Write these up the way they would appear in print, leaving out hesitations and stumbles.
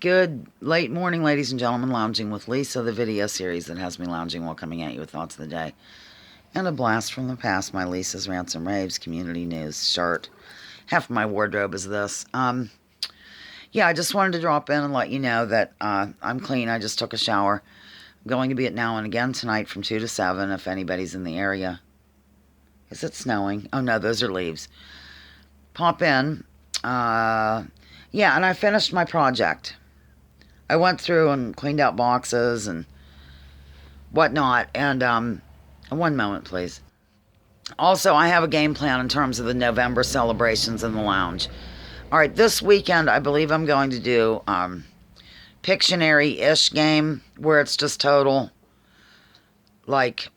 Good late morning, ladies and gentlemen. Lounging with Lisa, the video series that has me lounging while coming at you with thoughts of the day. And a blast from the past, my Lisa's Rants and Raves community news shirt. Half of my wardrobe is this. Yeah, I just wanted to drop in and let you know that I'm clean. I just took a shower. I'm going to be at Now and Again tonight from 2 to 7 if anybody's in the area. Is it snowing? Oh, no, those are leaves. Pop in. Yeah, and I finished my project. I went through and cleaned out boxes and whatnot. And one moment, please. Also, I have a game plan in terms of the November celebrations in the lounge. All right, this weekend, I believe I'm going to do Pictionary-ish game where it's just total, like,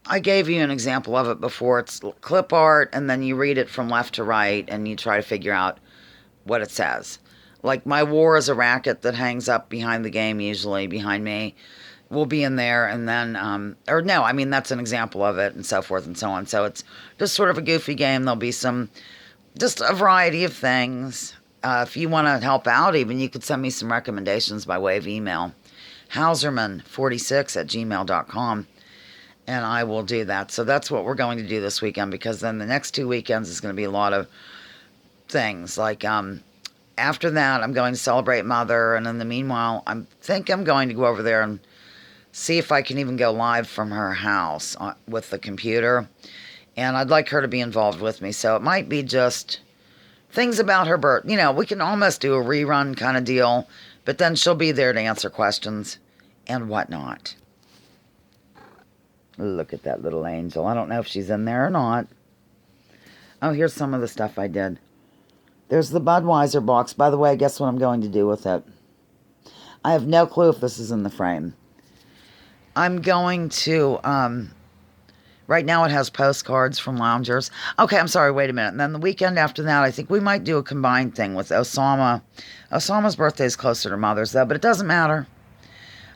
I gave you an example of it before. It's clip art, and then you read it from left to right, and you try to figure out what it says. Like, my war is a racket that hangs up behind the game, usually behind me, will be in there, and then, or no, I mean, that's an example of it, and so forth and so on. So it's just sort of a goofy game. There'll be just a variety of things. If you want to help out, even, you could send me some recommendations by way of email. Hauserman46@gmail.com, and I will do that. So that's what we're going to do this weekend, because then the next 2 weekends is going to be a lot of things. Like, after that, I'm going to celebrate Mother, and in the meanwhile, I think I'm going to go over there and see if I can even go live from her house with the computer. And I'd like her to be involved with me. So it might be just things about her birth. You know, we can almost do a rerun kind of deal, but then she'll be there to answer questions and whatnot. Look at that little angel. I don't know if she's in there or not. Oh, here's some of the stuff I did. There's the Budweiser box. By the way, guess what I'm going to do with it? I have no clue if this is in the frame. I'm going to, right now it has postcards from loungers. Okay, I'm sorry, wait a minute. And then the weekend after that, I think we might do a combined thing with Osama. Osama's birthday is closer to Mother's, though, but it doesn't matter.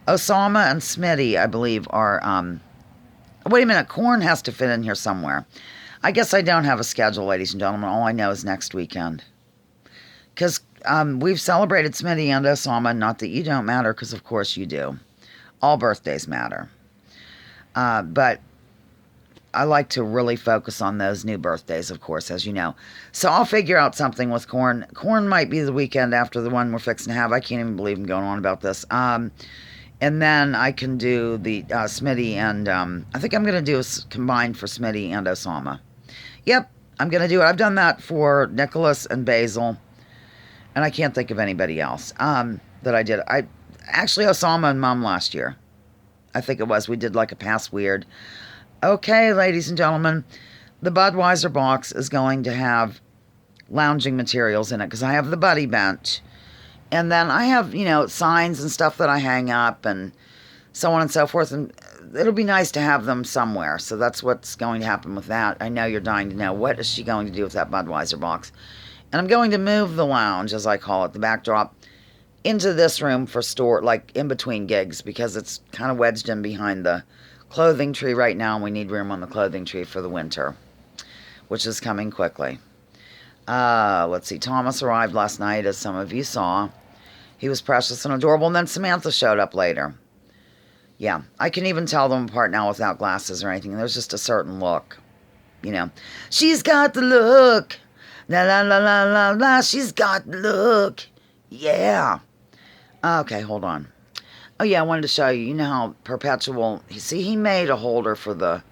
Osama and Smitty, I believe, are, wait a minute, Corn has to fit in here somewhere. I guess I don't have a schedule, ladies and gentlemen. All I know is next weekend. Because we've celebrated Smitty and Osama, not that you don't matter, because of course you do. All birthdays matter. But I like to really focus on those new birthdays, of course, as you know. So I'll figure out something with Corn. Corn might be the weekend after the one we're fixing to have. I can't even believe I'm going on about this. And then I can do the Smitty and I think I'm going to do a combined for Smitty and Osama. Yep, I'm going to do it. I've done that for Nicholas and Basil. And I can't think of anybody else that I did. Actually, Osama and Mom last year. I think it was. We did like a pass weird. Okay, ladies and gentlemen, the Budweiser box is going to have lounging materials in it because I have the buddy bench. And then I have, you know, signs and stuff that I hang up and so on and so forth. And it'll be nice to have them somewhere. So that's what's going to happen with that. I know you're dying to know, what is she going to do with that Budweiser box? And I'm going to move the lounge, as I call it, the backdrop, into this room for store, like in between gigs, because it's kind of wedged in behind the clothing tree right now, and we need room on the clothing tree for the winter, which is coming quickly. Let's see, Thomas arrived last night, as some of you saw. He was precious and adorable, and then Samantha showed up later. Yeah, I can even tell them apart now without glasses or anything. There's just a certain look, you know. She's got the look. La la la la la la, she's got the look. Yeah. Okay, hold on. Oh, yeah, I wanted to show you. You know how Perpetual... See, he made a holder for the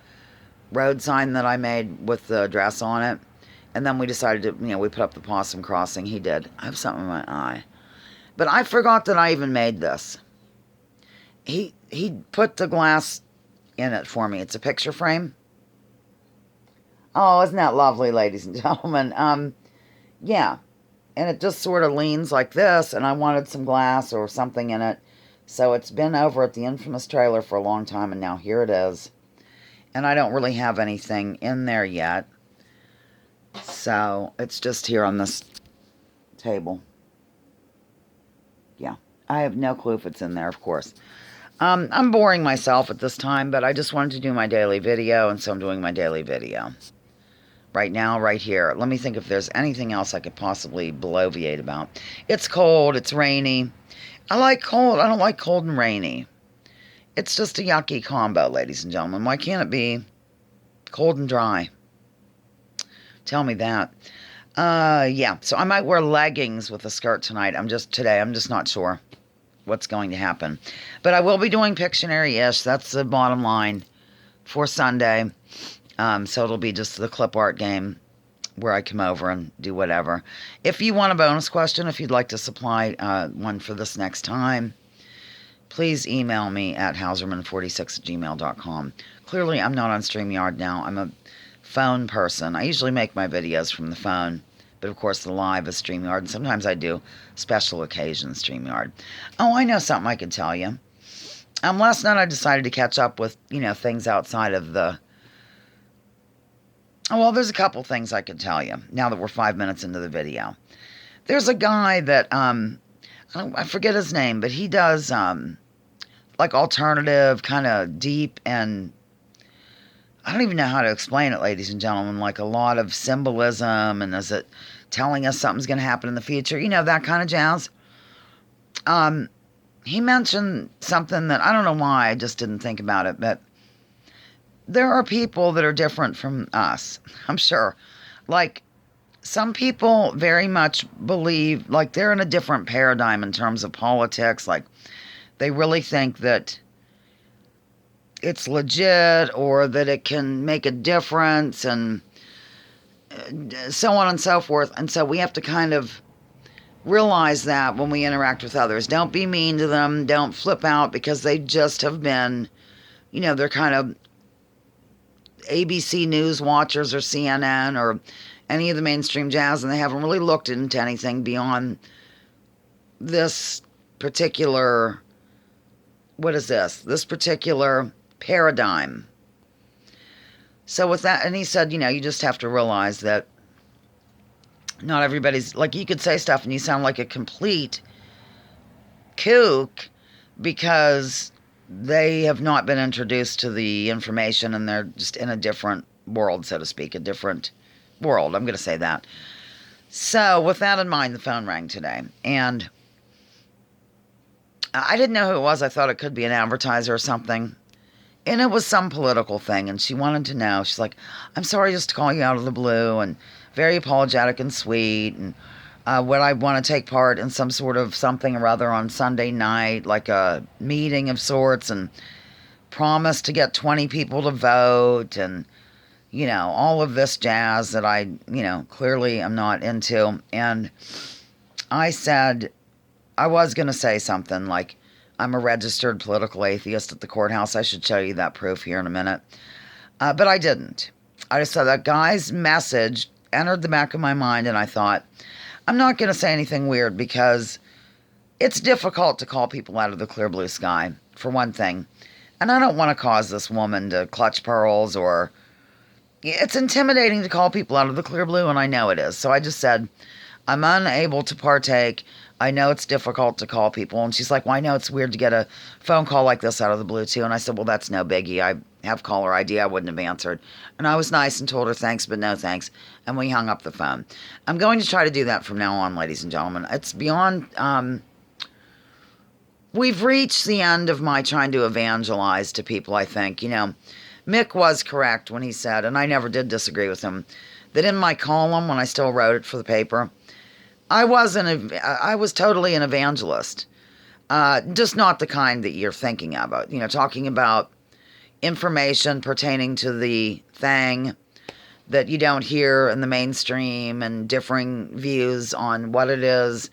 road sign that I made with the address on it. And then we decided to, you know, we put up the Possum Crossing. He did. I have something in my eye. But I forgot that I even made this. He put the glass in it for me. It's a picture frame. Oh, isn't that lovely, ladies and gentlemen? Yeah. And it just sort of leans like this, and I wanted some glass or something in it. So it's been over at the infamous trailer for a long time, and now here it is. And I don't really have anything in there yet. So it's just here on this table. Yeah. I have no clue if it's in there, of course. I'm boring myself at this time, but I just wanted to do my daily video, and so I'm doing my daily video. right now, right here. Let me think if there's anything else I could possibly bloviate about. It's cold. It's rainy. I like cold. I don't like cold and rainy. It's just a yucky combo, ladies and gentlemen. Why can't it be cold and dry? Tell me that. Yeah. So I might wear leggings with a skirt tonight. I'm just not sure what's going to happen. But I will be doing Pictionary-ish. That's the bottom line for Sunday. So it'll be just the clip art game where I come over and do whatever. If you want a bonus question, if you'd like to supply one for this next time, please email me at hauserman46@gmail.com. Clearly, I'm not on StreamYard now. I'm a phone person. I usually make my videos from the phone, but of course the live is StreamYard, and sometimes I do special occasion StreamYard. Oh, I know something I could tell you. Last night I decided to catch up with, things outside of the... Oh, well, there's a couple things I could tell you now that we're 5 minutes into the video. There's a guy that, I forget his name, but he does, like alternative, kind of deep, and I don't even know how to explain it, ladies and gentlemen, like a lot of symbolism, and is it telling us something's going to happen in the future? That kind of jazz. He mentioned something that I don't know why I just didn't think about it, but there are people that are different from us, I'm sure. Like, some people very much believe, like, they're in a different paradigm in terms of politics. Like, they really think that it's legit or that it can make a difference and so on and so forth. And so we have to kind of realize that when we interact with others. Don't be mean to them. Don't flip out because they just have been, they're kind of ABC News watchers or CNN or any of the mainstream jazz, and they haven't really looked into anything beyond this particular, this particular paradigm. So with that, and he said, you just have to realize that not everybody's, like, you could say stuff and you sound like a complete kook because they have not been introduced to the information and they're just in a different world, so to speak, a different world. I'm going to say that. So with that in mind, the phone rang today, and I didn't know who it was. I thought it could be an advertiser or something, and it was some political thing, and she wanted to know. She's like, I'm sorry just to call you out of the blue, and very apologetic and sweet, and would I want to take part in some sort of something or other on Sunday night, like a meeting of sorts, and promise to get 20 people to vote, and, all of this jazz that I, clearly am not into. And I said, I was going to say something like, I'm a registered political atheist at the courthouse. I should show you that proof here in a minute. But I didn't. I just saw that guy's message entered the back of my mind, and I thought, I'm not going to say anything weird because it's difficult to call people out of the clear blue sky, for one thing. And I don't want to cause this woman to clutch pearls, or it's intimidating to call people out of the clear blue, and I know it is. So I just said, I'm unable to partake. I know it's difficult to call people. And she's like, well, I know it's weird to get a phone call like this out of the blue, too. And I said, well, that's no biggie. I have caller ID. I wouldn't have answered. And I was nice and told her thanks, but no thanks. And we hung up the phone. I'm going to try to do that from now on, ladies and gentlemen. It's beyond... we've reached the end of my trying to evangelize to people, I think. Mick was correct when he said, and I never did disagree with him, that in my column, when I still wrote it for the paper, I was totally an evangelist. Just not the kind that you're thinking about. Talking about information pertaining to the thing that you don't hear in the mainstream and differing views on what it is.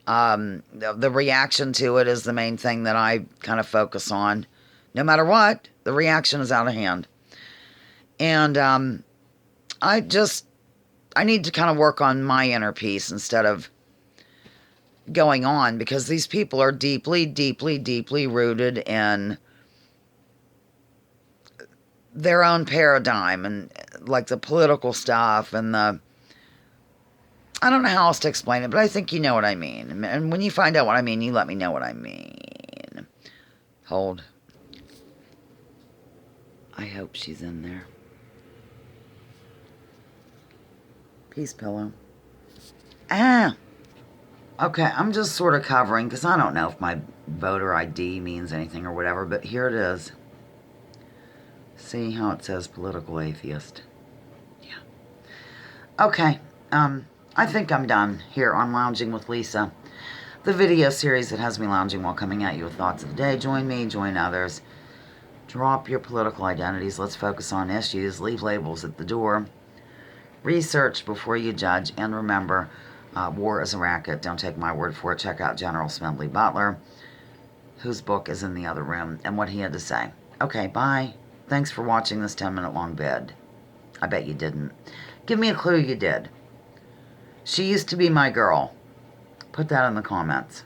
The reaction to it is the main thing that I kind of focus on. No matter what, the reaction is out of hand. And I need to kind of work on my inner peace instead of going on, because these people are deeply, deeply, deeply rooted in their own paradigm and like the political stuff and I don't know how else to explain it, but I think you know what I mean. And when you find out what I mean, you let me know what I mean. Hold. I hope she's in there. Peace pillow. Ah! Okay, I'm just sort of covering, because I don't know if my voter ID means anything or whatever, but here it is. See how it says political atheist? Yeah. Okay, I think I'm done here on Lounging with Lisa. The video series that has me lounging while coming at you with thoughts of the day. Join me, join others. Drop your political identities. Let's focus on issues. Leave labels at the door. Research before you judge. And remember, war is a racket. Don't take my word for it. Check out General Smedley Butler, whose book is in the other room, and what he had to say. Okay, bye. Thanks for watching this 10-minute long vid. I bet you didn't. Give me a clue you did. She used to be my girl. Put that in the comments.